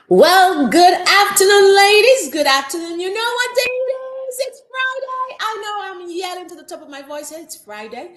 Well, good afternoon, ladies. Good afternoon. You know what day it is? It's Friday. I know I'm yelling to the top of my voice. It's Friday.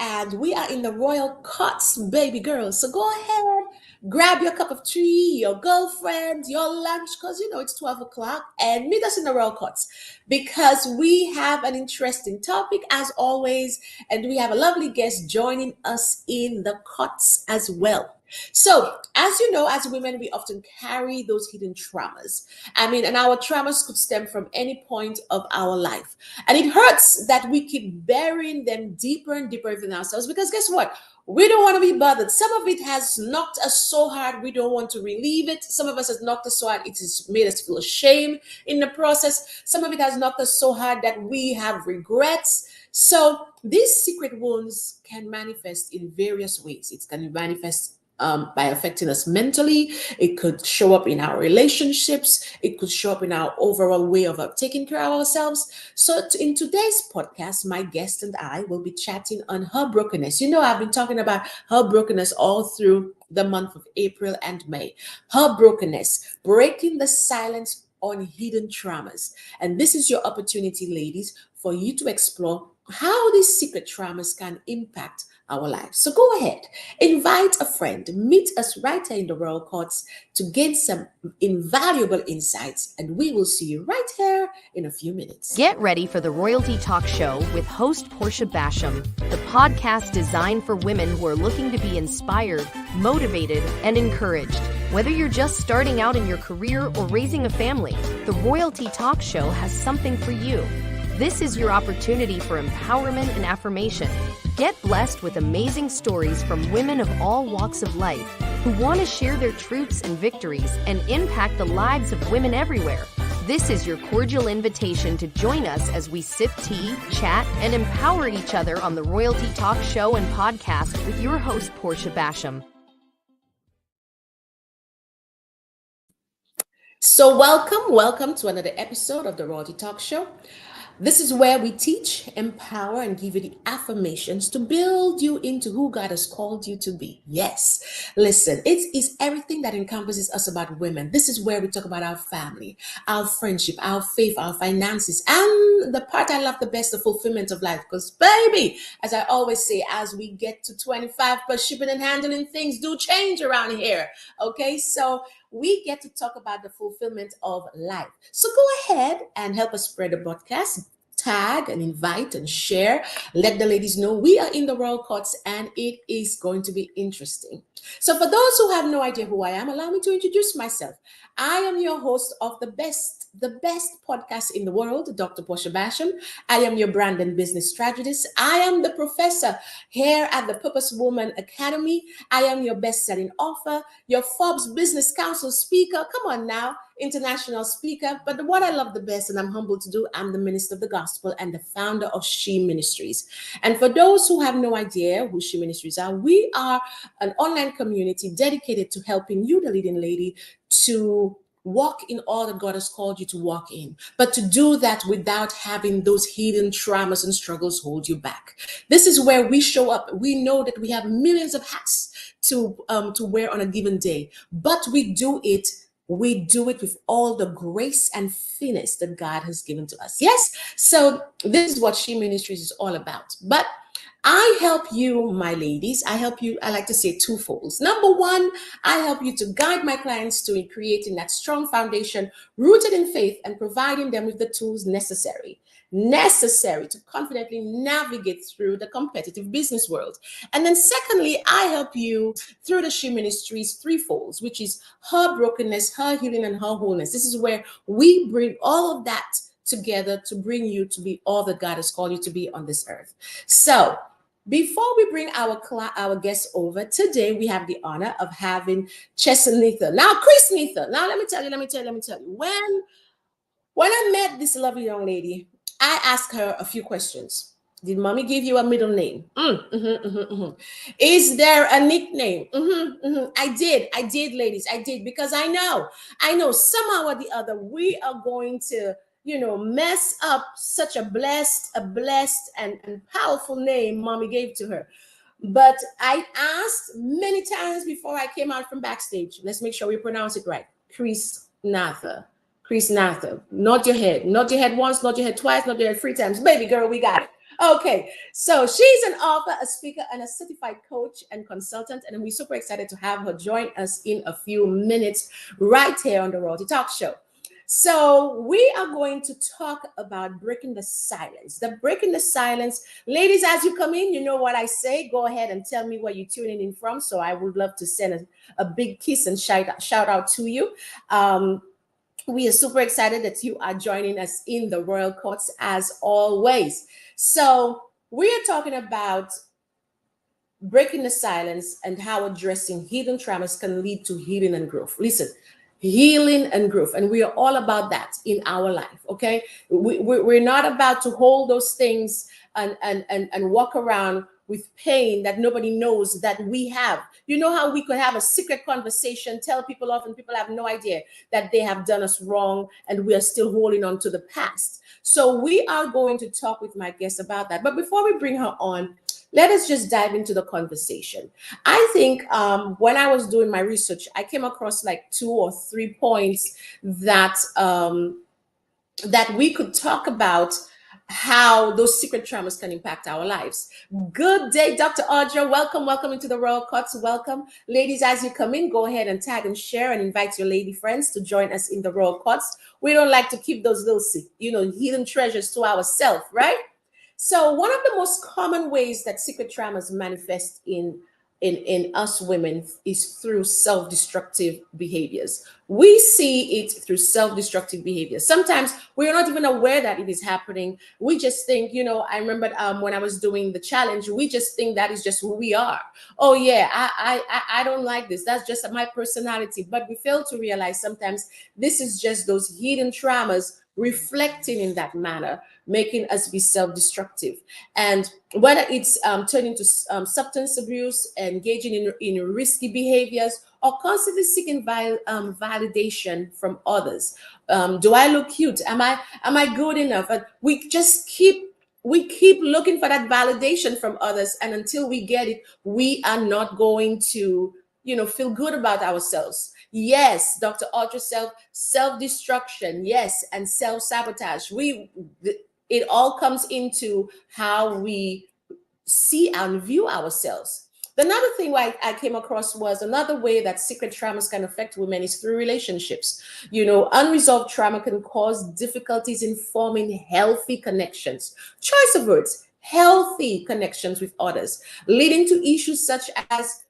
And we are in the Royal Cuts, baby girls. So go ahead, grab your cup of tea, your girlfriend, your lunch, because you know it's 12 o'clock, and meet us in the Royal Cuts because we have an interesting topic as always, and we have a lovely guest joining us in the cuts as well. So, as you know, as women, we often carry those hidden traumas. And our traumas could stem from any point of our life. And it hurts that we keep burying them deeper and deeper within ourselves because guess what? We don't want to be bothered. Some of it has knocked us so hard, we don't want to relieve it. Some of us has knocked us so hard, it has made us feel shame in the process. Some of it has knocked us so hard that we have regrets. So, these secret wounds can manifest in various ways. It can manifest by affecting us mentally. It could show up in our relationships. It could show up in our overall way of taking care of ourselves. So in today's podcast, my guest and I will be chatting on her brokenness. You know, I've been talking about her brokenness all through the month of April and May. Her brokenness, breaking the silence on hidden traumas. And this is your opportunity, ladies, for you to explore how these secret traumas can impact our lives. So go ahead, invite a friend, meet us right here in the Royal Courts to gain some invaluable insights, and we will see you right here in a few minutes. Get ready for the Royalty Talk Show with host Portia Basham, the podcast designed for women who are looking to be inspired, motivated, and encouraged. Whether you're just starting out in your career or raising a family, the Royalty Talk Show has something for you. This is your opportunity for empowerment and affirmation. Get blessed with amazing stories from women of all walks of life who want to share their truths and victories and impact the lives of women everywhere. This is your cordial invitation to join us as we sip tea, chat, and empower each other on the Royalty Talk Show and podcast with your host, Portia Basham. So welcome to another episode of the Royalty Talk Show. This is where we teach, empower, and give you the affirmations to build you into who God has called you to be. Yes, listen, it is everything that encompasses us about women. This is where we talk about our family, our friendship, our faith, our finances, and the part I love the best, the fulfillment of life. Because baby, as I always say, as we get to 25 plus shipping and handling, things do change around here. Okay, so we get to talk about the fulfillment of life. So go ahead and help us spread the broadcast. Tag and invite and share. Let the ladies know we are in the Royal Courts and it is going to be interesting. So for those who have no idea who I am, allow me to introduce myself. I am your host of the best podcast in the world, Dr. Portia Basham. I am your brand and business strategist. I am the professor here at the Purpose Woman Academy. I am your best-selling author, your Forbes Business Council speaker. Come on now, international speaker. But what I love the best, and I'm humbled to do, I'm the minister of the gospel and the founder of She Ministries. And for those who have no idea who She Ministries are, we are an online community dedicated to helping you, the leading lady, to walk in all that God has called you to walk in, but to do that without having those hidden traumas and struggles hold you back. This is where we show up. We know that we have millions of hats to wear on a given day, but we do it with all the grace and finesse that God has given to us. Yes, so this is what She Ministries is all about. But I help you, my ladies. I help you, I like to say twofolds. Number one, I help you to guide my clients to creating that strong foundation rooted in faith and providing them with the tools necessary to confidently navigate through the competitive business world. And then secondly, I help you through the She Ministries threefolds, which is her brokenness, her healing, and her wholeness. This is where we bring all of that together to bring you to be all that God has called you to be on this earth. So before we bring our guests over today, we have the honor of having Chesnitha. Now, Chris Nitha. Now, let me tell you. When I met this lovely young lady, I asked her a few questions. Did mommy give you a middle name? Is there a nickname? I did, ladies. I did, because I know somehow or the other we are going to mess up such a blessed and powerful name mommy gave to her. But I asked many times before I came out from backstage. Let's make sure we pronounce it right. Chris Natha. Chris Natha. Nod your head. Nod your head once, nod your head twice, nod your head three times. Baby girl, we got it. Okay, so she's an author, a speaker, and a certified coach and consultant. And we're super excited to have her join us in a few minutes right here on the Royalty Talk Show. So we are going to talk about breaking the silence. The breaking the silence. Ladies, as you come in, you know what I say. Go ahead and tell me where you're tuning in from. So I would love to send a big kiss and shout out to you. Um, we are super excited that you are joining us in the Royal Courts as always. So we are talking about breaking the silence and how addressing hidden traumas can lead to healing and growth. Listen, healing and growth, and we are all about that in our life. Okay, we're not about to hold those things and walk around with pain that nobody knows that we have. You know how we could have a secret conversation, tell people off, and people have no idea that they have done us wrong, and we are still holding on to the past. So we are going to talk with my guest about that. But before we bring her on, let us just dive into the conversation. I think when I was doing my research, I came across like 2 or 3 points that that we could talk about how those secret traumas can impact our lives. Good day, Dr. Audra. Welcome, welcome into the Royal Courts. Welcome. Ladies, as you come in, go ahead and tag and share and invite your lady friends to join us in the Royal Courts. We don't like to keep those little, hidden treasures to ourselves, right? So one of the most common ways that secret traumas manifest in us women is through self-destructive behaviors. We see it through self-destructive behaviors. Sometimes we're not even aware that it is happening. We just think, I remember when I was doing the challenge, we just think that is just who we are. Oh yeah, I don't like this. That's just my personality. But we fail to realize sometimes this is just those hidden traumas reflecting in that manner, making us be self-destructive. And whether it's turning to substance abuse, engaging in risky behaviors, or constantly seeking validation from others. Do I look cute? Am I good enough? And we keep looking for that validation from others, and until we get it, we are not going to feel good about ourselves. Yes, Dr. Audra, self-destruction, yes, and self-sabotage. It all comes into how we see and view ourselves. Another thing I came across was another way that secret traumas can affect women is through relationships. Unresolved trauma can cause difficulties in forming healthy connections. Choice of words, healthy connections with others, leading to issues such as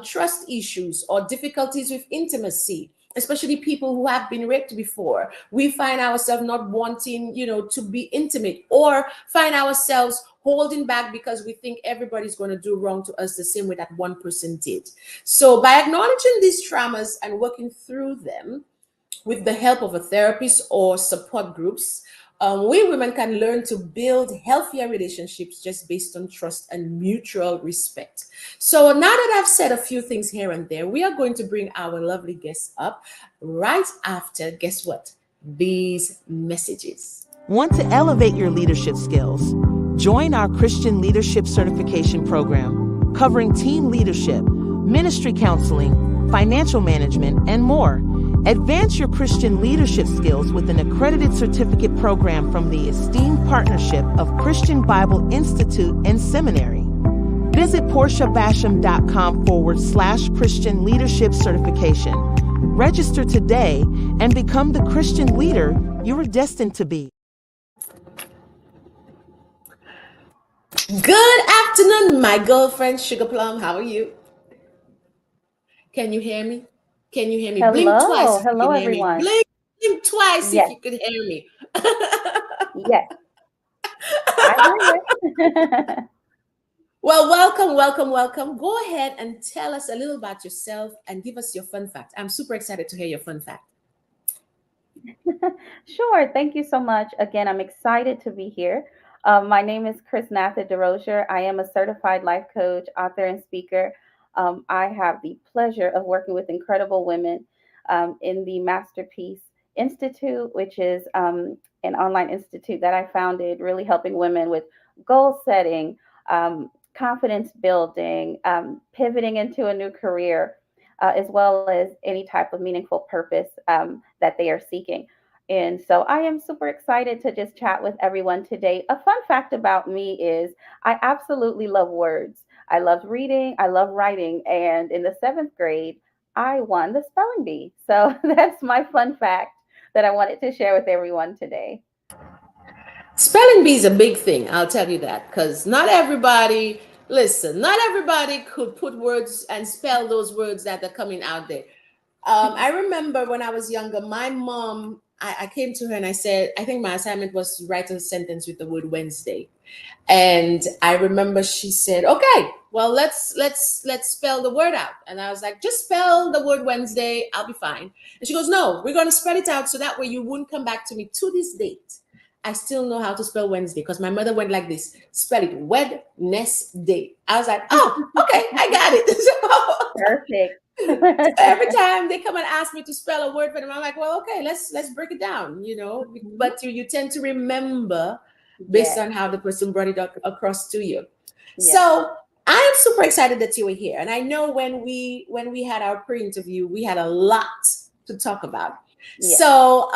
trust issues or difficulties with intimacy, especially people who have been raped before. We find ourselves not wanting, to be intimate, or find ourselves holding back because we think everybody's going to do wrong to us the same way that one person did. So by acknowledging these traumas and working through them with the help of a therapist or support groups, we women can learn to build healthier relationships just based on trust and mutual respect. So now that I've said a few things here and there, we are going to bring our lovely guests up right after, guess what? These messages. Want to elevate your leadership skills? Join our Christian Leadership Certification Program, covering team leadership, ministry counseling, financial management, and more. Advance your Christian leadership skills with an accredited certificate program from the esteemed partnership of Christian Bible Institute and Seminary. Visit PortiaBasham.com/Christian Leadership Certification. Register today and become the Christian leader you are destined to be. Good afternoon, my girlfriend Sugar Plum. How are you? Can you hear me? Can you hear me? Blink twice Hello, if you hello can hear me. everyone. Blink twice if Yes, you could hear me. yes, I hear you. Well, welcome, welcome, welcome. Go ahead and tell us a little about yourself and give us your fun fact. I'm super excited to hear your fun fact. Sure, thank you so much. Again, I'm excited to be here. My name is Chris Natha DeRozier. I am a certified life coach, author, and speaker. I have the pleasure of working with incredible women in the Masterpiece Institute, which is an online institute that I founded, really helping women with goal setting, confidence building, pivoting into a new career, as well as any type of meaningful purpose that they are seeking. And so I am super excited to just chat with everyone today. A fun fact about me is I absolutely love words. I love reading, I love writing, and in the seventh grade, I won the spelling bee. So that's my fun fact that I wanted to share with everyone today. Spelling bee is a big thing, I'll tell you that, because not everybody, listen, not everybody could put words and spell those words that are coming out there. I remember when I was younger, my mom, I came to her and I said, I think my assignment was to write a sentence with the word Wednesday. And I remember she said, okay, well, let's spell the word out. And I was like, just spell the word Wednesday, I'll be fine. And she goes, no, we're going to spell it out so that way you wouldn't come back to me. To this date, I still know how to spell Wednesday because my mother went like this, spell it Wednesday. I was like, oh, okay, I got it. Perfect. So every time they come and ask me to spell a word for them, I'm like, well, okay, let's break it down, you know. Mhm. But you tend to remember based Yes, on how the person brought it across to you. yes, So I am super excited that you were here, and I know when we had our pre-interview, we had a lot to talk about. yes. So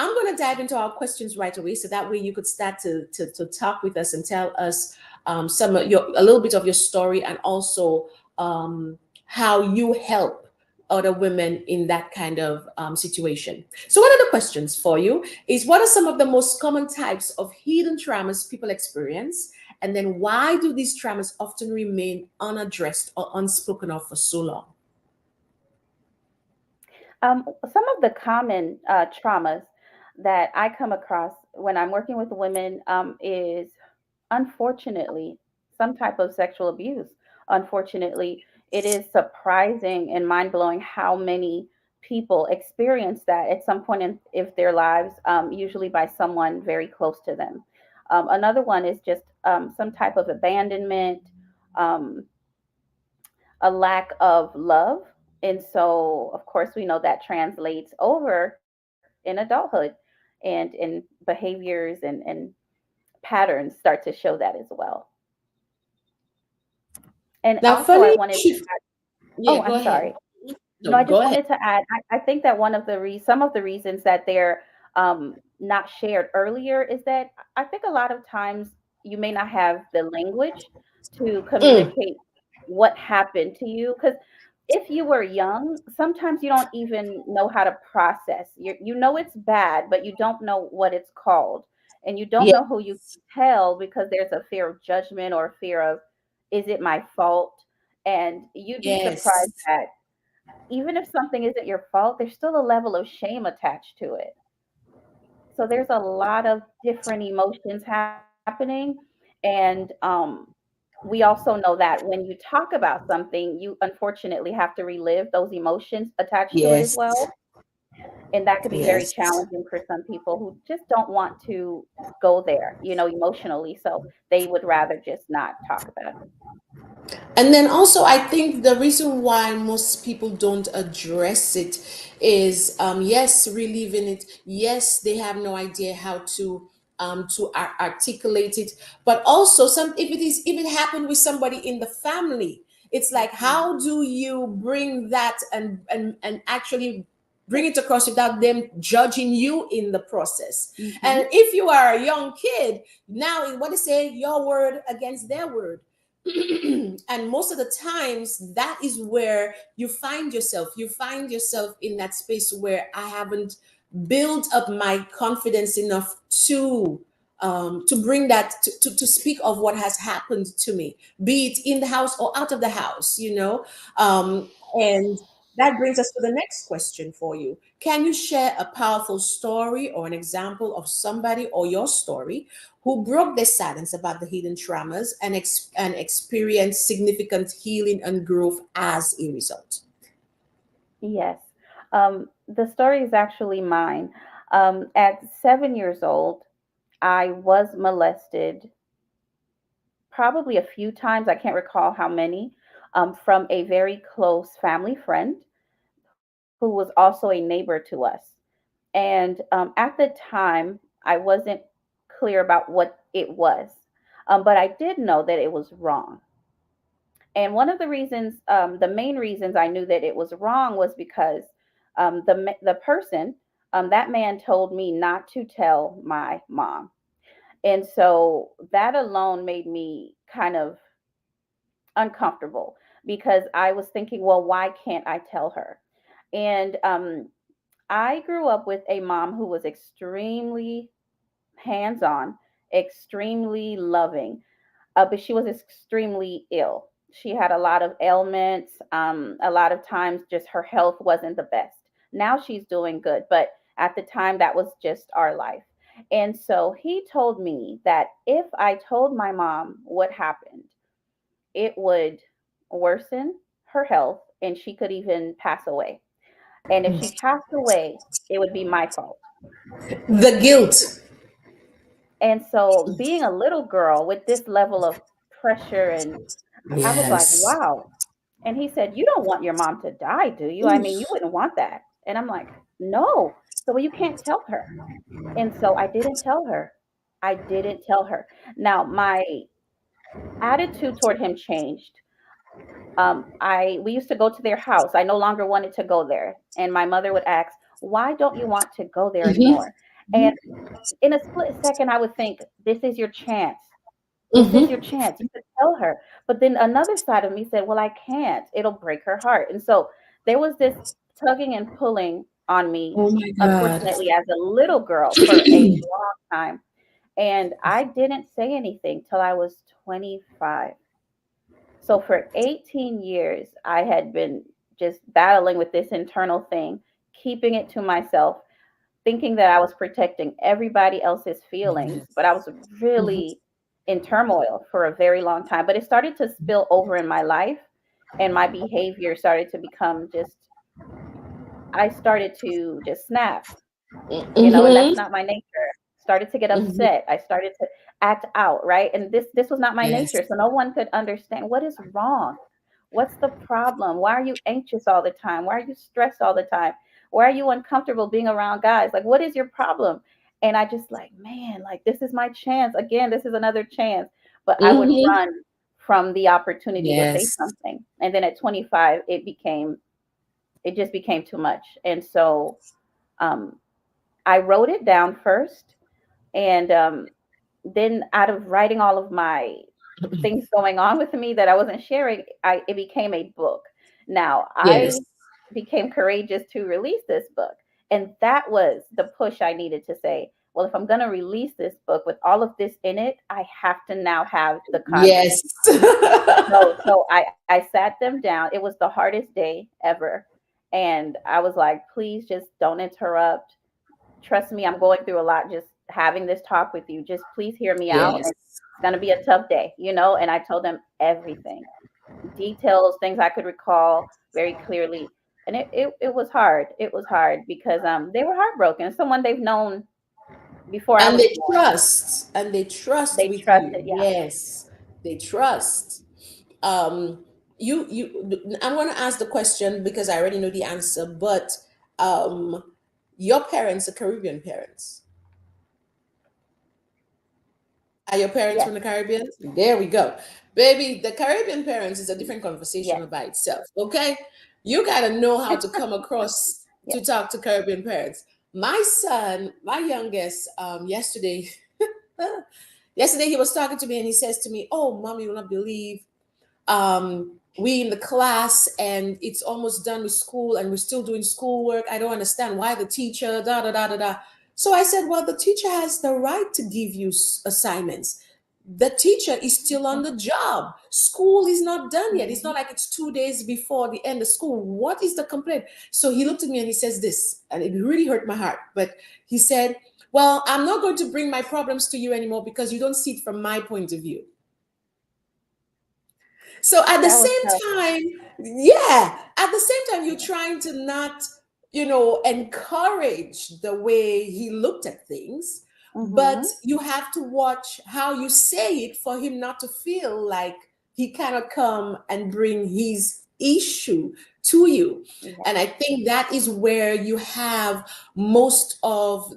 I'm going to dive into our questions right away, so that way you could start to talk with us and tell us some of your a little bit of your story, and also um, how you help other women in that kind of situation. So one of the questions for you is, what are some of the most common types of hidden traumas people experience? And then why do these traumas often remain unaddressed or unspoken of for so long? Some of the common traumas that I come across when I'm working with women is unfortunately some type of sexual abuse. Unfortunately, it is surprising and mind blowing how many people experience that at some point in their lives, usually by someone very close to them. Another one is just some type of abandonment, um, a lack of love. And so, of course, we know that translates over in adulthood and in behaviors and patterns start to show that as well. And Now, also, I funny, wanted to add, yeah, oh, go I'm ahead. sorry. No, No, I go just ahead. wanted to add, I think that one of some of the reasons that they're not shared earlier is that I think a lot of times you may not have the language to Mm, communicate what happened to you. Because if you were young, sometimes you don't even know how to process. You know it's bad, but you don't know what it's called. And you don't yeah, know who you tell because there's a fear of judgment or a fear of, is it my fault? And you'd be yes, surprised that even if something isn't your fault, there's still a level of shame attached to it. So there's a lot of different emotions happening. And we also know that when you talk about something, you unfortunately have to relive those emotions attached to it as yes, well. And that could be very yes. challenging for some people who just don't want to go there, emotionally. So they would rather just not talk about it. And then also, I think the reason why most people don't address it is, yes, relieving it. Yes, they have no idea how to articulate it. But also, some if it happened with somebody in the family, it's like, Mhm. how do you bring that and actually bring it across without them judging you in the process? Mhm. And if you are a young kid, now what they say, your word against their word. And most of the times that is where you find yourself in that space where I haven't built up my confidence enough to bring that to speak of what has happened to me, be it in the house or out of the house, and that brings us to the next question for you. Can you share a powerful story or an example of somebody or your story who broke their silence about the hidden traumas and experienced significant healing and growth as a result? Yes. The story is actually mine. At 7 years old, I was molested probably a few times. I can't recall how many, from a very close family friend who was also a neighbor to us. And at the time, I wasn't clear about what it was. But I did know that it was wrong. And one of the reasons, the main reasons I knew that it was wrong was because the person, that man told me not to tell my mom. And so that alone made me kind of uncomfortable because I was thinking, well, why can't I tell her? And I grew up with a mom who was extremely hands on, extremely loving, but she was extremely ill. She had a lot of ailments. A lot of times, just her health wasn't the best. Now she's doing good, but at the time, that was just our life. And so he told me that if I told my mom what happened, it would worsen her health and she could even pass away. And if she passed away, it would be my fault. The guilt. And so, being a little girl with this level of pressure, and I was like, Yes. wow. And he said, "You don't want your mom to die, do you? I mean, you wouldn't want that." And I'm like, "No." So, well, you can't tell her. And so I didn't tell her. I didn't tell her. Now, my attitude toward him changed. I We used to go to their house. I no longer wanted to go there. And my mother would ask, "Why don't you want to go there Mm-hmm. anymore?" And in a split second, I would think, "This is your chance. This is your Mm-hmm. chance. You could tell her." But then another side of me said, "Well, I can't. It'll break her heart." And so there was this tugging and pulling on me, Oh my God. unfortunately, as a little girl for a long time. And I didn't say anything till I was 25. So for 18 years, I had been just battling with this internal thing, keeping it to myself, thinking that I was protecting everybody else's feelings, but I was Mhm. really in turmoil for a very long time. But it started to spill over in my life, and my behavior started to become just, I started to just snap, and that's Mhm. not my nature. Started to get Mhm. upset. I started to act out, right? And this was not my Yes. nature. So no one could understand what is wrong. What's the problem? Why are you anxious all the time? Why are you stressed all the time? Why are you uncomfortable being around guys? Like, what is your problem? And I just like, man, like this is my chance. Again, this is another chance. But I would Mhm. run from the opportunity to say Yes. something. And then at 25, it just became too much. And so um, I wrote it down first, and then out of writing all of my things going on with me that I wasn't sharing, it became a book. Now Yes. I became courageous to release this book. And that was the push I needed to say, well, if I'm going to release this book with all of this in it, I have to now have the content. Yes. So I sat them down. It was the hardest day ever. And I was like, please just don't interrupt. Trust me, I'm going through a lot just having this talk with you. Just please hear me out. Yes. And it's going to be a tough day, you know? And I told them everything, details, things I could recall very clearly. And it was hard. It was hard because they were heartbroken. Someone they've known before I And was they born. trust. And they trust They with you. trusted. Yeah. Yes. They trust. Um, I'm going to ask the question because I already know the answer, but um, your parents are Caribbean parents. Are your parents Yes. from the Caribbean? There we go. Baby, the Caribbean parents is a different conversation Yes. by itself. Okay. You got to know how to come across to Yes. talk to Caribbean parents. My son, my youngest, yesterday, yesterday he was talking to me and he says to me, "Oh, mommy, you will not believe we in the class and it's almost done with school and we're still doing schoolwork. I don't understand why the teacher da da da da da." So I said, well, the teacher has the right to give you assignments. The teacher is still on the job. School is not done yet. It's Hmm. not like it's 2 days before the end of school. What is the complaint? So he looked at me and he says this, and it really hurt my heart. But he said, well, I'm not going to bring my problems to you anymore because you don't see it from my point of view. So at the That was same tough. time, yeah, at the same time, you're trying to not, encourage the way he looked at things, but Hmm. you have to watch how you say it for him not to feel like he cannot come and bring his issue to you. Yeah. And I think that is where you have most of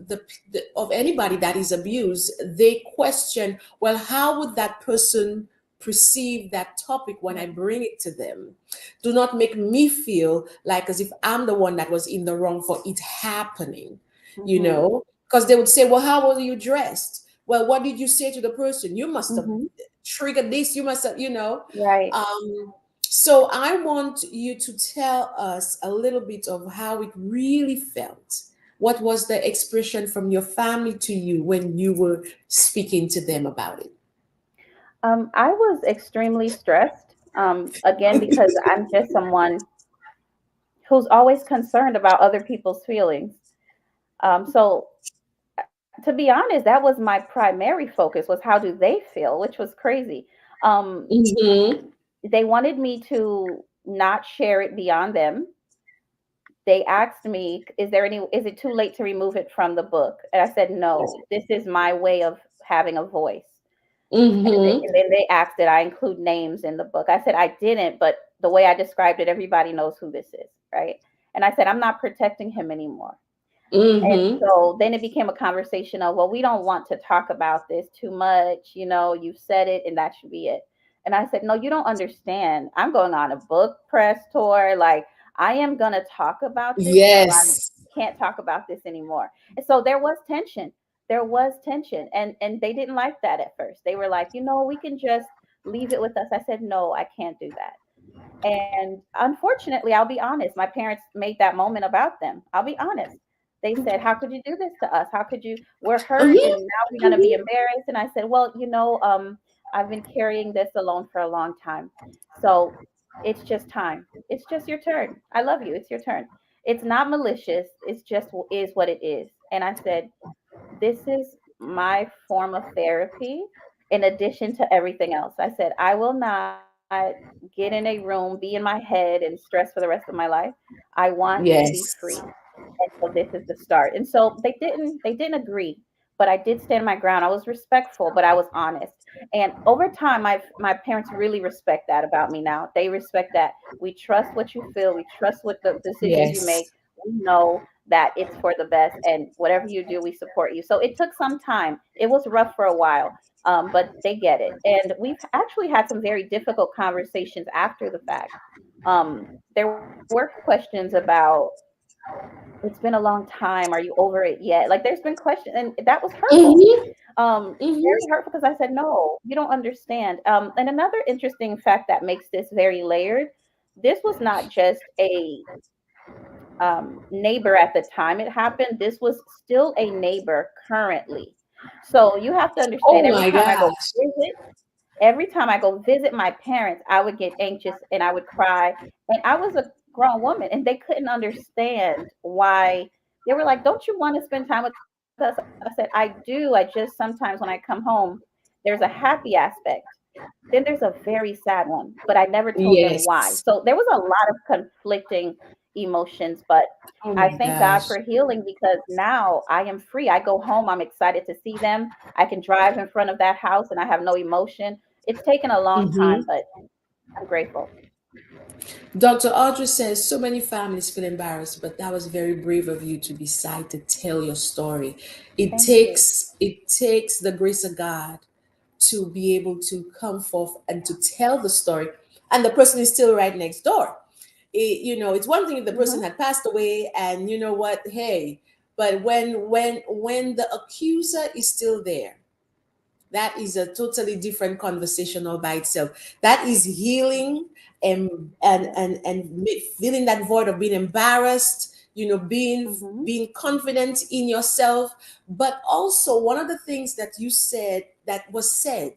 of anybody that is abused. They question, well, how would that person perceive that topic when I Mhm. bring it to them? Do not make me feel like as if I'm the one that was in the wrong for it happening, you Mhm. know? Because they would say, well, how were you dressed? Well, what did you say to the person? You must have Mhm. triggered this, you must have, you know. Right. So I want you to tell us a little bit of how it really felt. What was the expression from your family to you when you were speaking to them about it? I was extremely stressed. Again, because I'm just someone who's always concerned about other people's feelings. So to be honest, that was my primary focus was how do they feel, which was crazy. Um, Mm-hmm. they wanted me to not share it beyond them. They asked me, is it too late to remove it from the book? And I said, no, this is my way of having a voice. Mm-hmm. And then they asked that I include names in the book. I said I didn't, but the way I described it, everybody knows who this is, right? And I said, I'm not protecting him anymore. And Mm-hmm. so then it became a conversation of, well, we don't want to talk about this too much. You've said it and that should be it. And I said, no, you don't understand. I'm going on a book press tour. Like, I am going to talk about this till I Yes. can't talk about this anymore. And so there was tension. There was tension. And they didn't like that at first. They were like, we can just leave it with us. I said, no, I can't do that. And unfortunately, I'll be honest, my parents made that moment about them. I'll be honest. They said, how could you do this to us? How could you? We're Oh hurt and yeah. now we're going to be embarrassed. And I said, well, I've been carrying this alone for a long time. So it's just time. It's just your turn. I love you. It's your turn. It's not malicious. It's just is what it is. And I said, this is my form of therapy in addition to everything else. I said, I will not get in a room, be in my head, and stress for the rest of my life. I want to be free. Yes. And so this is the start. And so they didn't agree, but I did stand my ground. I was respectful, but I was honest. And over time, my parents really respect that about me now. They respect that we trust what you feel, we trust what the decisions you make. Yes. We know that it's for the best, and whatever you do, we support you. So it took some time. It was rough for a while, but they get it. And we've actually had some very difficult conversations after the fact. There were questions about, it's been a long time. Are you over it yet? Like there's been questions, and that was hurtful. Mm-hmm. Very Mm-hmm. hurtful because I said, no, you don't understand. And another interesting fact that makes this very layered, this was not just a neighbor at the time it happened. This was still a neighbor currently. So you have to understand Oh every my time I go gosh. visit, every time I go visit my parents, I would get anxious and I would cry. And I was a grown woman and they couldn't understand why. They were like, don't you want to spend time with us? I said, I do. I just sometimes when I come home, there's a happy aspect. Then there's a very sad one, but I never told them why. Yes. So there was a lot of conflicting emotions, but Oh I my thank God gosh. for healing because now I am free. I go home, I'm excited to see them. I can drive in front of that house and I have no emotion. It's taken a long time, Mm-hmm. but I'm grateful. Dr. Audrey says so many families feel embarrassed, but that was very brave of you to decide to tell your story. Thank you. It takes the grace of God to be able to come forth and to tell the story, and the person is still right next door. It's one thing if the person Hmm. had passed away, and you know what, hey, but when the accuser is still there, that is a totally different conversation all by itself. That is healing, Yeah. and feeling that void of being embarrassed, Hmm. being confident in yourself. But also one of the things that you said that was said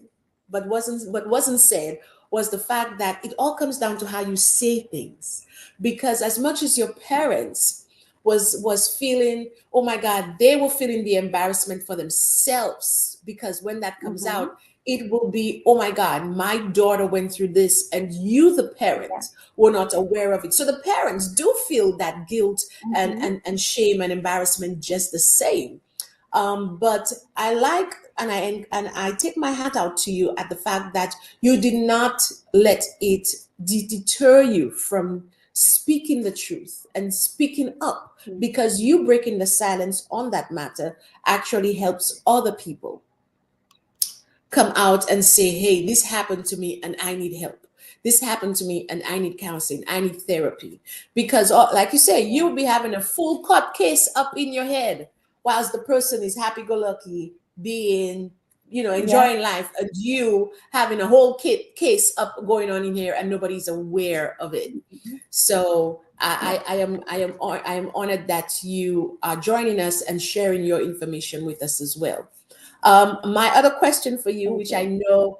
but wasn't said was the fact that it all comes down to how you say things. Because as much as your parents was feeling, oh my God, they were feeling the embarrassment for themselves, because when that comes Hmm. out, it will be, oh my God, my daughter went through this, and you, the Yeah. parent, were not aware of it. So the parents do feel that guilt and Hmm. and, and shame and embarrassment just the same. But I like and I take my hat out to you at the fact that you did not let it deter you from speaking the truth and speaking up, because you breaking the silence on that matter actually helps other people come out and say, hey, this happened to me and I need help. This happened to me and I need counseling. I need therapy. Because, like you say, you'll be having a full court case up in your head whilst the person is happy go lucky, being, Yeah. enjoying life, and you having a whole case up going on in here and nobody's aware of it. Mhm. So Yeah. I am honored that you are joining us and sharing your information with us as well. My other question for you, Thank which I you. know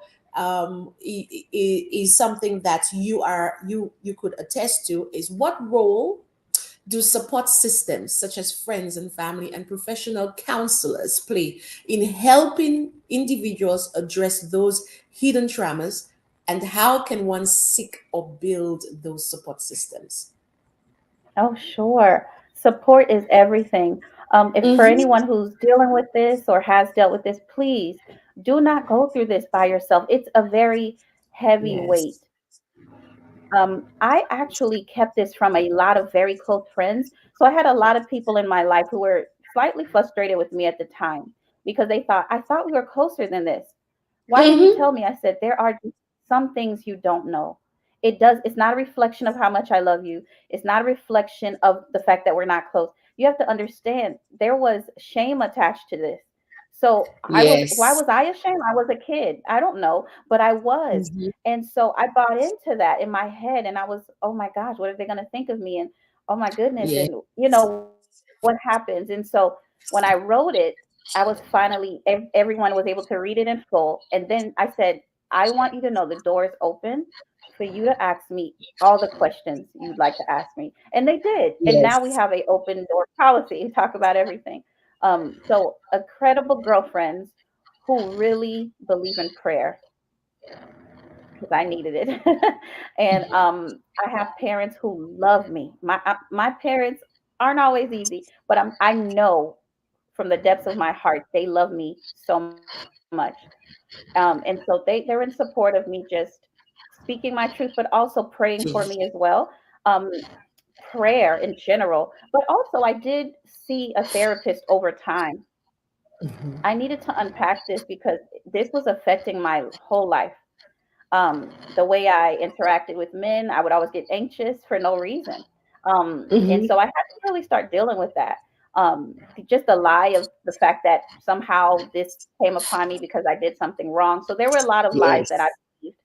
is something that you could attest to, is what role do support systems such as friends and family and professional counselors play in helping individuals address those hidden traumas, and how can one seek or build those support systems? Oh, sure. Support is everything. If for Mm-hmm. anyone who's dealing with this or has dealt with this, please do not go through this by yourself. It's a very heavy weight. Yes. I actually kept this from a lot of very close friends. So I had a lot of people in my life who were slightly frustrated with me at the time because they thought, I thought we were closer than this. Why didn't you Mm-hmm. tell me? I said, there are just some things you don't know. It's not a reflection of how much I love you. It's not a reflection of the fact that we're not close. You have to understand there was shame attached to this. So why Yes. was I ashamed? I was a kid. I don't know, but I was. Mm-hmm. And so I bought into that in my head and I was, oh my gosh, what are they going to think of me? And oh my goodness. Yeah. And what happens? And so when I wrote it, I was finally, everyone was able to read it in full. And then I said, I want you to know the door is open for you to ask me all the questions you'd like to ask me. And they did. And now we Yes. have a open door policy, talk about everything. So a credible girlfriends who really believe in prayer because I needed it. And I have parents who love me. My parents aren't always easy, but I know from the depths of my heart they love me so much. And so they're in support of me just speaking my truth, but also praying for me as Yes. well. Um, Prayer in general, but also I did see a therapist over time. Mhm. I needed to unpack this because this was affecting my whole life. The way I interacted with men, I would always get anxious for no reason. And Mhm. so I had to really start dealing with that. Just the lie of the fact that somehow this came upon me because I did something wrong. So there were a lot of lies that I Yes. believed.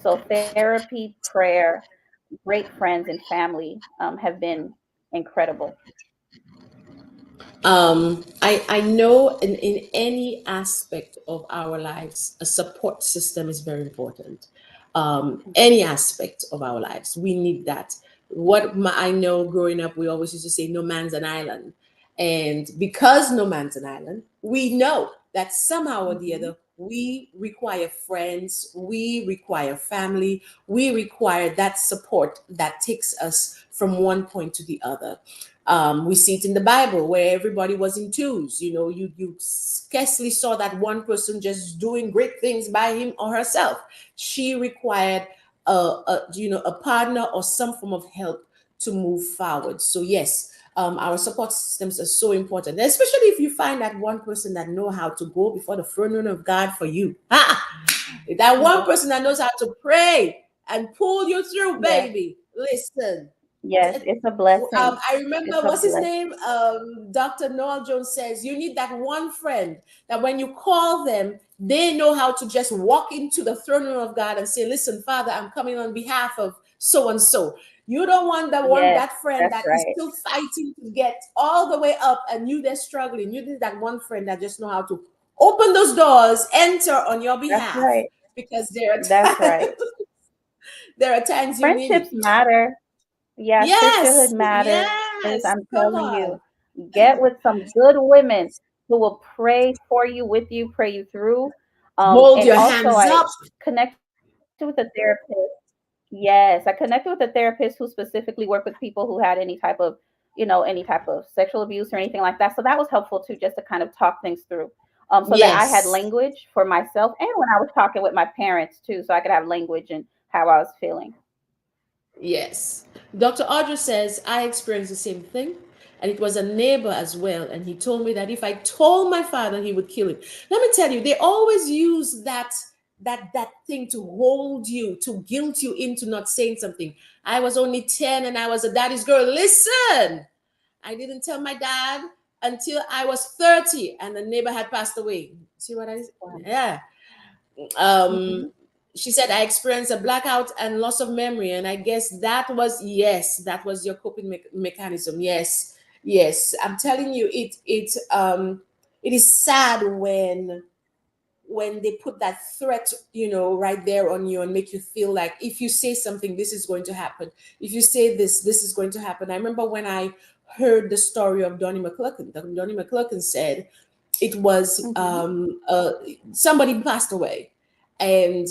So therapy, prayer, great friends, and family have been incredible. I know in any aspect of our lives, a support system is very important. Any aspect of our lives, we need that. I know growing up, we always used to say, no man's an island. And because no man's an island, we know that somehow or the Mhm. other, we require friends, we require family, we require that support that takes us from one point to the other. We see it in the Bible where everybody was in twos. You scarcely saw that one person just doing great things by him or herself. She required a partner or some form of help to move forward. So yes, our support systems are so important, especially if you find that one person that know how to go before the throne of God for you. That one Yes, person that knows how to pray and pull you through, yes, baby. Listen, yes. It's a blessing. I remember, It's a what's his blessing. name? Dr. Noel Jones says you need that one friend that when you call them, they know how to just walk into the throne room of God and say, "Listen, Father, I'm coming on behalf of so and so." You don't want Yes, that friend that's that is right. still fighting to get all the way up, and you they're struggling. You need that one friend that just know how to open those doors, enter on your That's behalf, right. because That's right. there are times you need Friendships it. matter. Yeah, sisterhood Yes, matters. yes. I'm Come telling you, on. get with some good women who will pray for you, with you, pray you through. Hold And your also, hands I up. connected with a therapist. Yes, I connected with a therapist who specifically worked with people who had any type of sexual abuse or anything like that. So that was helpful too, just to kind of talk things through. so that I had Yes. language for myself, and when I was talking with my parents too, so I could have language and how I was feeling. Yes. Dr. Audrey says, I experienced the same thing. And it was a neighbor as well. And he told me that if I told my father, he would kill him. Let me tell you, they always use that thing to hold you, to guilt you into not saying something. I was only 10 and I was a daddy's girl. Listen, I didn't tell my dad until I was 30 and the neighbor had passed away. See what I Wow. yeah. um Hmm. she said I experienced a blackout and loss of memory, and I guess that was, yes, that was your coping mechanism. Yes, yes, I'm telling you, it is sad when they put that threat, right there on you and make you feel like if you say something, this is going to happen. If you say this is going to happen. I remember when I heard the story of Donnie McClurkin. Donnie McClurkin said it was Hmm. somebody passed away, and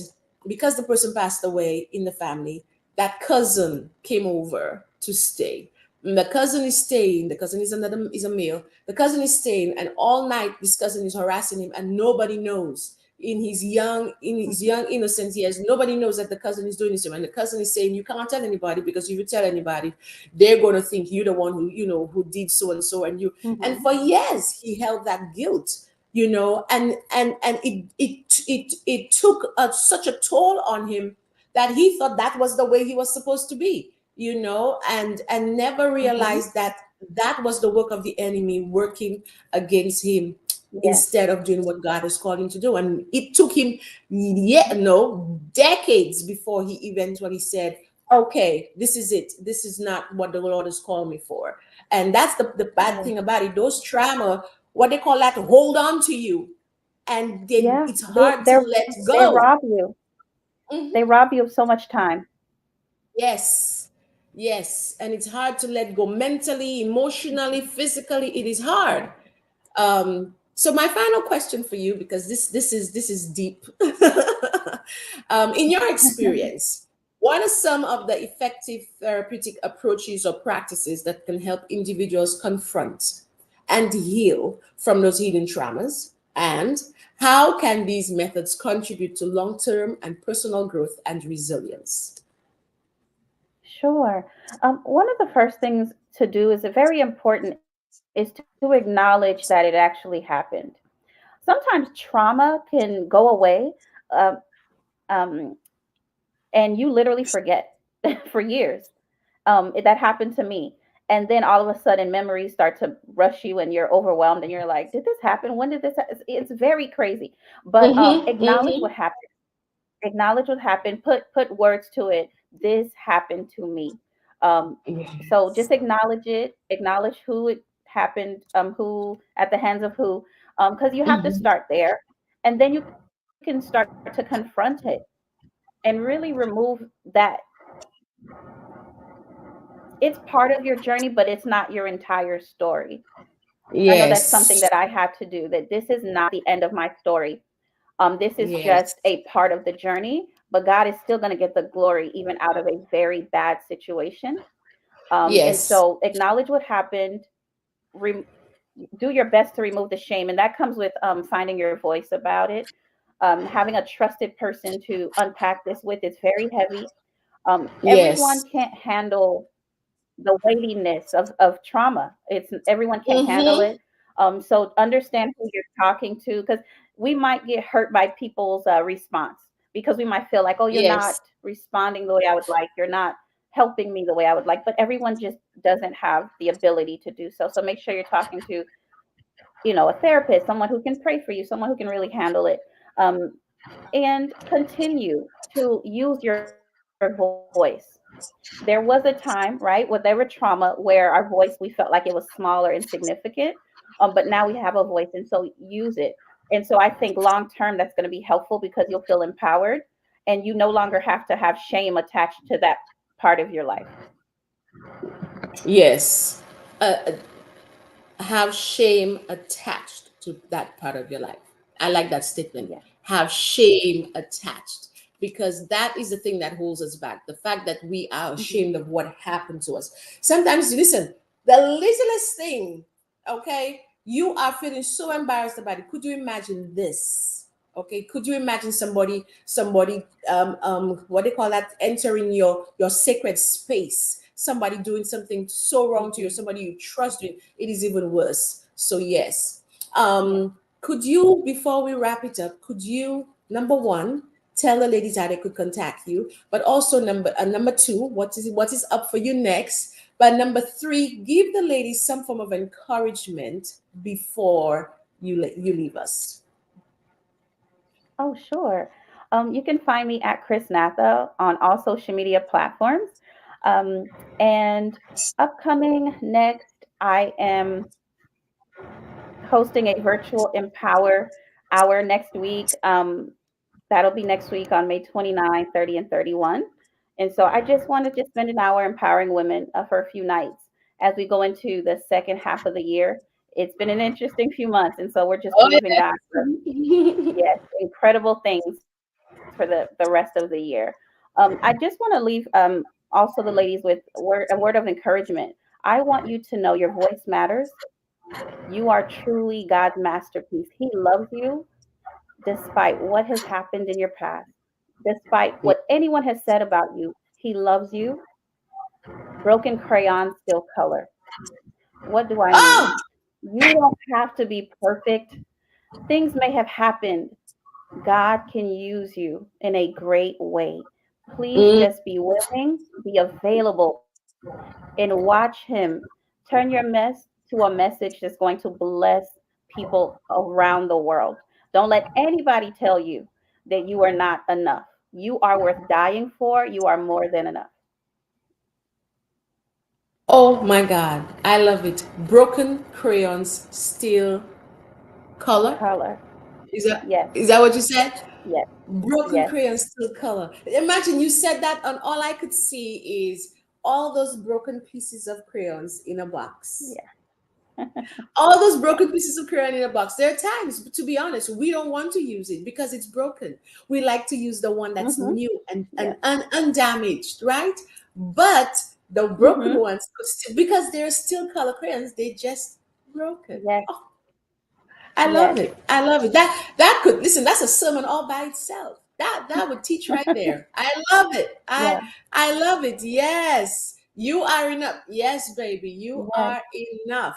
because the person passed away in the family, that cousin came over to stay. And the cousin is staying. The cousin is a male. The cousin is staying, and all night this cousin is harassing him, and nobody knows. In his young innocent years, nobody knows that the cousin is doing this to him, and the cousin is saying, "You can't tell anybody, because if you tell anybody, they're going to think you're the one who did so and so, and you." And Hmm. for years, he held that guilt, and it took such a toll on him that he thought that was the way he was supposed to be, and never Hmm. realized that that was the work of the enemy working against him, Yes. instead of doing what God has called him to do. And it took him, no, decades before he eventually said, okay, this is it. This is not what the Lord has called me for. And that's the bad Yeah. thing about it. Those trauma, what they call that, hold on to you. And Yeah. it's They hard to they let they go. rob you. Mhm. They rob you of so much time. Yes. Yes. And it's hard to let go mentally, emotionally, physically. It is hard. So my final question for you, because this is deep. In your experience, what are some of the effective therapeutic approaches or practices that can help individuals confront and heal from those hidden traumas? And how can these methods contribute to long-term and personal growth and resilience? Sure. One of the first things to do is very important is to acknowledge that it actually happened. Sometimes trauma can go away, uh, um, and you literally forget for years. That happened to me. And then all of a sudden, memories start to rush you, and you're overwhelmed, and you're like, "Did this happen? When did this?" It's very crazy. But Mm-hmm, acknowledge mm-hmm. what happened. Acknowledge what happened. Put words to it. This happened to me. So just Yes. acknowledge it. Acknowledge who it happened. Who at the hands of who. Because you have to Mhm. start there, and then you can start to confront it and really remove that. It's part of your journey, but it's not your entire story. I know that's something Yes. that I had to do. That this is not the end of my story. This is Yes. just a part of the journey, but God is still going to get the glory even out of a very bad situation. And Yes. so acknowledge what happened, re- do your best to remove the shame. And that comes with finding your voice about it. Having a trusted person to unpack this with is very heavy. Everyone Yes. can't handle the weightiness of trauma. It's everyone can't handle Mm-hmm. it. So understand who you're talking to, because we might get hurt by people's response, because we might feel like, oh, you're not Yes. responding the way I would like, you're not helping me the way I would like, but everyone just doesn't have the ability to do so. So make sure you're talking to, a therapist, someone who can pray for you, someone who can really handle it. Um, and continue to use your voice. There was a time, right, with there were trauma where our voice, we felt like it was small or insignificant. But now we have a voice, and so use it. And so I think long term that's going to be helpful, because you'll feel empowered, and you no longer have to have shame attached to that part of your life. Yes. Have shame attached to that part of your life. I like that statement. Yeah. Have shame attached, because that is the thing that holds us back. The fact that we are Hmm. ashamed of what happened to us. Sometimes, listen, the littlest thing, okay? you are feeling so embarrassed about it. Could you imagine this? Okay, could you imagine somebody what they call that, entering your sacred space, somebody doing something so wrong to you, Mhm. somebody you trust in? It is even worse. So yes. Yeah. Could you, before we wrap it up, could you, number one, tell the ladies how they could contact you, but also number two, what is up for you next? But number three, give the ladies some form of encouragement before you leave us. Oh, sure. You can find me at Chris Natha on all social media platforms. Um, and upcoming next, I am hosting a virtual Empower Hour next week. That'll be next week on May 29, 30, and 31. And so I just wanted to spend an hour empowering women for a few nights as we go into the second half of the year. It's been an interesting few months, and so we're just Oh believing God for, yeah. yes, incredible things for the rest of the year. I just want to leave also the ladies with a word of encouragement. I want you to know your voice matters. You are truly God's masterpiece. He loves you despite what has happened in your past, despite what anyone has said about you. He loves you. Broken crayons still color. What do I Oh. mean? You don't have to be perfect. Things may have happened. God can use you in a great way. Please Mm. just be willing, be available, and watch Him turn your mess to a message that's going to bless people around the world. Don't let anybody tell you that you are not enough. You are worth dying for. You are more than enough. Oh my God, I love it. Broken crayons still color. Color. Is that Yes, is that what you said? yes, Broken yes. crayons still color. Imagine you said that, and all I could see is all those broken pieces of crayons in a box. Yeah, All those yeah. broken pieces of crayon in a box. There are times, to be honest, we don't want to use it because it's broken. We like to use the one that's Mm-hmm. new and, Yes. undamaged, right? But the broken Mm-hmm. ones, because they're still color crayons, they just broken. Yes, Oh, I love yes, it. I love it. That could, listen. That's a sermon all by itself. That would teach right there. I love it. yeah, I love it. Yes, you are enough. Yes, baby, you yes, are enough.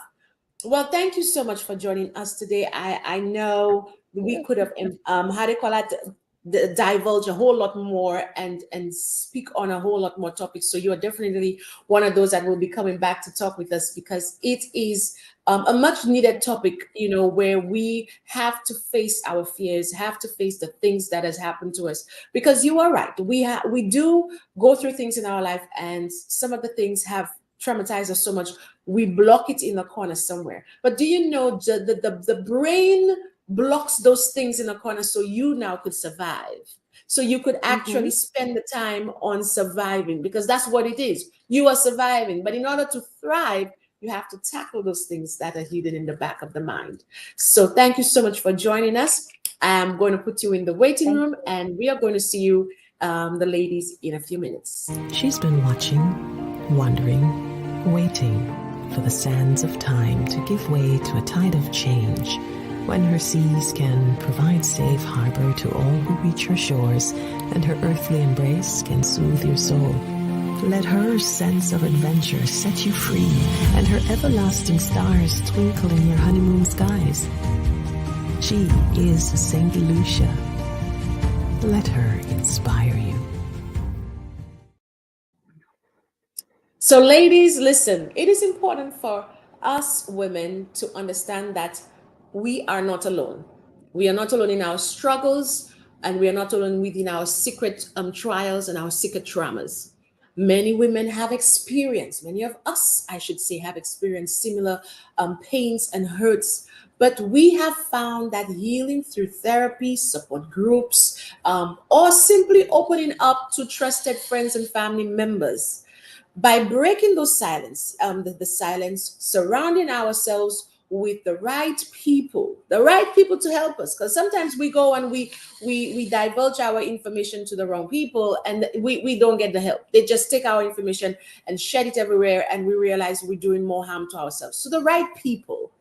Well, thank you so much for joining us today. I know we yes. could have how do you call that, divulge a whole lot more and speak on a whole lot more topics. So you are definitely one of those that will be coming back to talk with us, because it is a much needed topic. Where we have to face our fears, have to face the things that has happened to us. Because you are right, we do go through things in our life, and some of the things have traumatized us so much we block it in a corner somewhere. But do you know the brain blocks those things in a corner so you now could survive? So you could Mm-hmm. actually spend the time on surviving, because that's what it is. You are surviving. But in order to thrive, you have to tackle those things that are hidden in the back of the mind. So thank you so much for joining us. I'm going to put you in the waiting Thank room, you. and we are going to see you, the ladies, in a few minutes. She's been watching, wondering, waiting for the sands of time to give way to a tide of change, when her seas can provide safe harbor to all who reach her shores, and her earthly embrace can soothe your soul. Let her sense of adventure set you free, and her everlasting stars twinkle in your honeymoon skies. She is Saint Lucia. Let her inspire you. So, ladies, listen, it is important for us women to understand that we are not alone. We are not alone in our struggles, and we are not alone within our secret trials and our secret traumas. Many women have experienced, many of us, I should say, have experienced similar pains and hurts. But we have found that healing through therapy, support groups, or simply opening up to trusted friends and family members, by breaking those silence, the silence, surrounding ourselves with the right people to help us. Because sometimes we go and we divulge our information to the wrong people, and we don't get the help. They just take our information and shed it everywhere, and we realize we're doing more harm to ourselves. So the right people.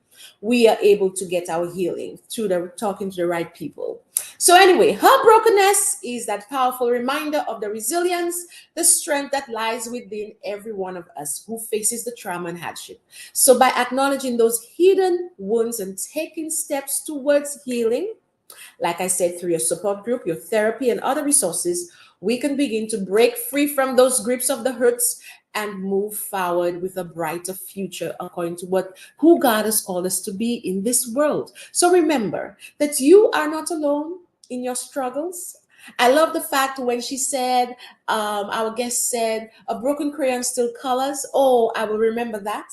we are able to get our healing through the talking to the right people. So anyway, her brokenness is that powerful reminder of the resilience, the strength that lies within every one of us who faces the trauma and hardship. So by acknowledging those hidden wounds and taking steps towards healing, like I said, through your support group, your therapy, and other resources, we can begin to break free from those grips of the hurts and move forward with a brighter future according to who God has called us to be in this world. So remember that you are not alone in your struggles. I love the fact when she said, our guest said, a broken crayon still colors. Oh, I will remember that.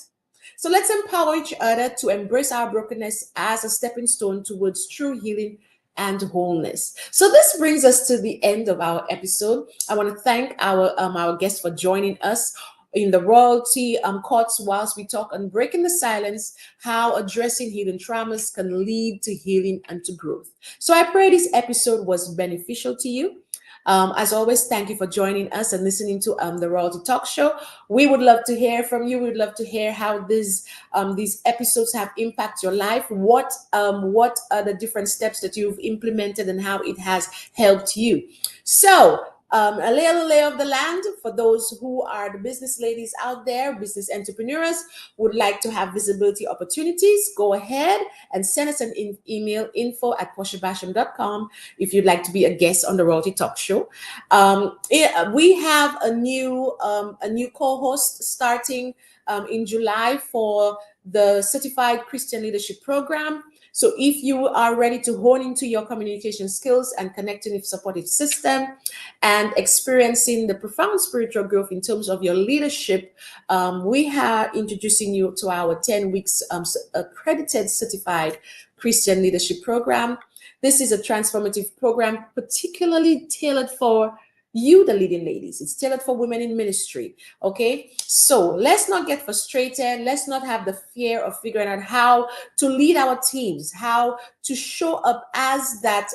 So let's empower each other to embrace our brokenness as a stepping stone towards true healing and wholeness. So this brings us to the end of our episode. I want to thank our guest for joining us in the royalty courts whilst we talk on breaking the silence, how addressing hidden traumas can lead to healing and to growth. So I pray this episode was beneficial to you. As always, thank you for joining us and listening to the Royalty Talk Show. We would love to hear from you. We'd love to hear how these episodes have impacted your life. What are the different steps that you've implemented and how it has helped you? So a little lay of the land for those who are the business ladies out there, business entrepreneurs, would like to have visibility opportunities. Go ahead and send us an email, info@PortiaBasham.com, if you'd like to be a guest on the Royalty Talk Show. We have a new co-host starting in July for the Certified Christian Leadership Program. So if you are ready to hone into your communication skills and connecting with supportive system and experiencing the profound spiritual growth in terms of your leadership, we are introducing you to our 10 weeks accredited certified Christian leadership program. This is a transformative program particularly tailored for you, the leading ladies. It's tailored for women in ministry. Okay, so let's not get frustrated. Let's not have the fear of figuring out how to lead our teams, how to show up as that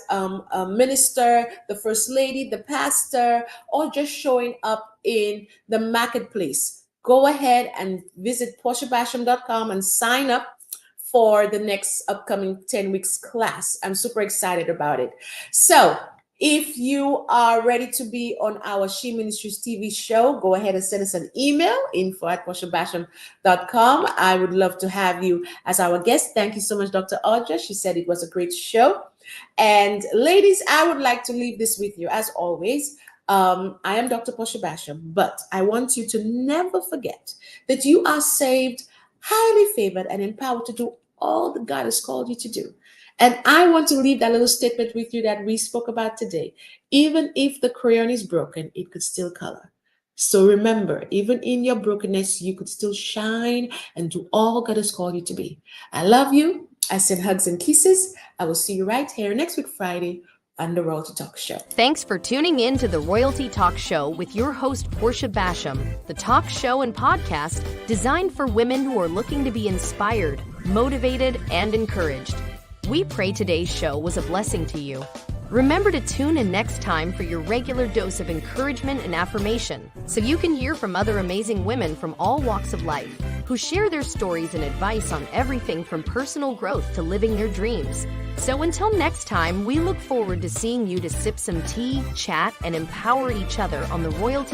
minister, the first lady, the pastor, or just showing up in the marketplace. Go ahead and visit PortiaBasham.com and sign up for the next upcoming 10 weeks class. I'm super excited about it. So if you are ready to be on our She Ministries TV show, go ahead and send us an email, info@PortiaBasham.com. I would love to have you as our guest. Thank you so much, Dr. Audra. She said it was a great show. And ladies, I would like to leave this with you. As always, I am Dr. Portia Basham, but I want you to never forget that you are saved, highly favored, and empowered to do all that God has called you to do. And I want to leave that little statement with you that we spoke about today. Even if the crayon is broken, it could still color. So remember, even in your brokenness, you could still shine and do all God has called you to be. I love you. I send hugs and kisses. I will see you right here next week, Friday, on the Royalty Talk Show. Thanks for tuning in to the Royalty Talk Show with your host, Portia Basham, the talk show and podcast designed for women who are looking to be inspired, motivated, and encouraged. We pray today's show was a blessing to you. Remember to tune in next time for your regular dose of encouragement and affirmation, so you can hear from other amazing women from all walks of life who share their stories and advice on everything from personal growth to living their dreams. So until next time, we look forward to seeing you to sip some tea, chat, and empower each other on the Royalty